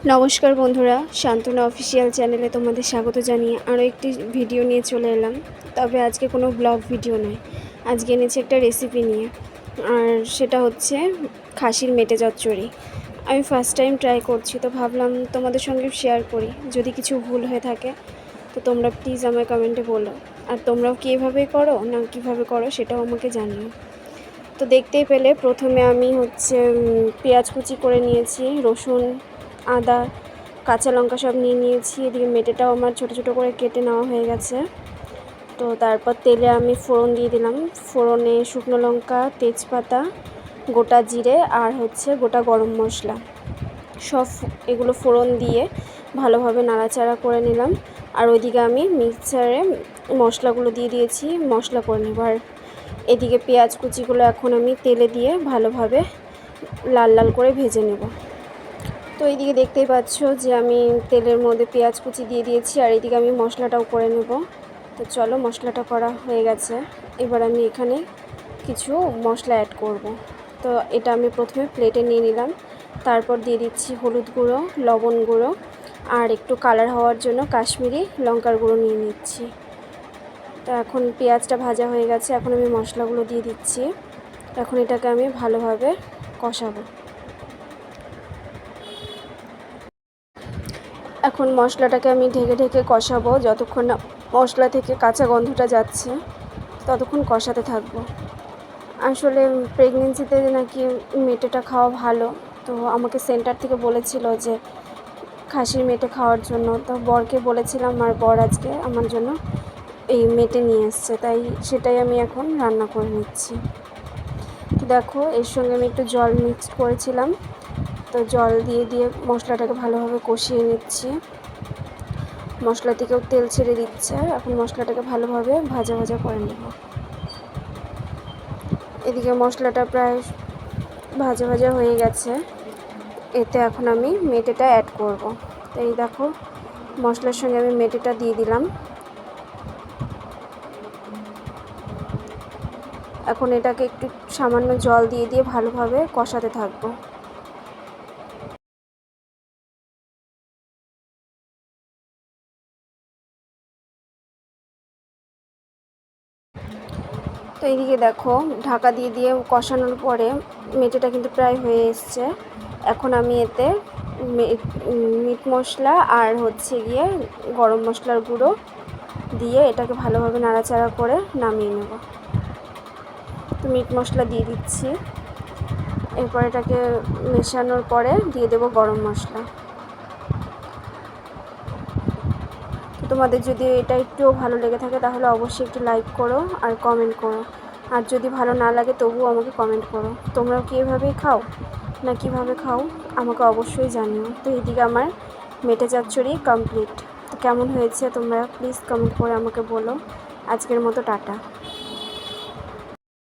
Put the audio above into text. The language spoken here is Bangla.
নমস্কার বন্ধুরা, শান্তনা অফিসিয়াল চ্যানেলে তোমাদের স্বাগত জানিয়ে আরও একটি ভিডিও নিয়ে চলে এলাম। তবে আজকে কোনো ব্লগ ভিডিও নয়, আজকে এনেছি একটা রেসিপি নিয়ে। আর সেটা হচ্ছে খাসির মেটে চচ্চড়ি। আমি ফার্স্ট টাইম ট্রাই করছি, তো ভাবলাম তোমাদের সঙ্গে শেয়ার করি। যদি কিছু ভুল হয়ে থাকে তো তোমরা প্লিজ আমায় কমেন্টে বলো। আর তোমরাও কি এভাবেই করো না কীভাবে করো সেটাও আমাকে জানিও। তো দেখতেই পেলে প্রথমে আমি পেঁয়াজ কুচি করে নিয়েছি, রসুন, আদা, কাঁচা লঙ্কা সব নিয়ে নিয়েছি। এদিকে মেটেটাও আমার ছোটো ছোটো করে কেটে নেওয়া হয়ে গেছে। তো তারপর তেলে আমি ফোড়ন দিয়ে দিলাম। ফোড়নে শুকনো লঙ্কা, তেজপাতা, গোটা জিরে আর গোটা গরম মশলা সব এগুলো ফোড়ন দিয়ে ভালোভাবে নাড়াচাড়া করে নিলাম। আর ওইদিকে আমি মিক্সচারে মশলাগুলো দিয়ে দিয়েছি, মশলা করে নেব। আর এদিকে পেঁয়াজ কুচিগুলো এখন আমি তেলে দিয়ে ভালোভাবে লাল লাল করে ভেজে নেব। তো এইদিকে দেখতেই পাচ্ছ যে আমি তেলের মধ্যে পেঁয়াজ কুচি দিয়ে দিয়েছি, আর এইদিকে আমি মশলাটাও করে নেব। তো চলো, মশলাটা করা হয়ে গেছে। এবার আমি এখানে কিছু মশলা অ্যাড করব। তো এটা আমি প্রথমে প্লেটে নিয়ে নিলাম, তারপর দিয়ে দিচ্ছি হলুদ গুঁড়ো, লবণ গুঁড়ো আর একটু কালার হওয়ার জন্য কাশ্মীরি লঙ্কার গুঁড়ো নিয়ে নিচ্ছি। তো এখন পেঁয়াজটা ভাজা হয়ে গেছে, এখন আমি মশলাগুলো দিয়ে দিচ্ছি। এখন এটাকে আমি ভালোভাবে কষাবো। এখন মশলাটাকে আমি ঢেকে ঢেকে কষাবো, যতক্ষণ না মশলা থেকে কাঁচা গন্ধটা যাচ্ছে ততক্ষণ কষাতে থাকবো। আসলে প্রেগনেন্সিতে নাকি মেটেটা খাওয়া ভালো, তো আমাকে সেন্টার থেকে বলেছিল যে খাসির মেটে খাওয়ার জন্য। তো বরকে বলেছিলাম, আর বর আজকে আমার জন্য এই মেটে নিয়ে এসছে, তাই সেটাই আমি এখন রান্না করে নিচ্ছি। দেখো, এর সঙ্গে আমি একটু জল মিক্স করেছিলাম, তো জল দিয়ে দিয়ে মশলাটাকে ভালোভাবে কষিয়ে নিচ্ছি। মশলা থেকেও তেল ছেড়ে দিচ্ছে, এখন মশলাটাকে ভালোভাবে ভাজা ভাজা করে নেব। এদিকে মশলাটা প্রায় ভাজা ভাজা হয়ে গেছে, এতে এখন আমি মেটেটা অ্যাড করব। তো এই দেখো, মশলার সঙ্গে আমি মেটেটা দিয়ে দিলাম। এখন এটাকে একটু সামান্য জল দিয়ে দিয়ে ভালোভাবে কষাতে থাকবো। তো এইদিকে দেখো, ঢাকা দিয়ে দিয়ে কষানোর পরে মেটেটা কিন্তু প্রায় হয়ে এসছে। এখন আমি এতে মিট মশলা আর গরম মশলার গুঁড়ো দিয়ে এটাকে ভালোভাবে নাড়াচাড়া করে নামিয়ে নেব। তো মিট মশলা দিয়ে দিচ্ছি, এরপর এটাকে মেশানোর পরে দিয়ে দেব গরম মশলা। তোমাদের যদি এটা একটুও ভালো লেগে থাকে তাহলে অবশ্যই একটু লাইক করো আর কমেন্ট করো। আর যদি ভালো না লাগে তবুও আমাকে কমেন্ট করো। তোমরাও কি এভাবেই খাও না কীভাবে খাও আমাকে অবশ্যই জানিও। তো এদিকে আমার মেটে চচ্চড়ি কমপ্লিট। তো কেমন হয়েছে তোমরা প্লিজ কমেন্ট করে আমাকে বলো। আজকের মতো টাটা।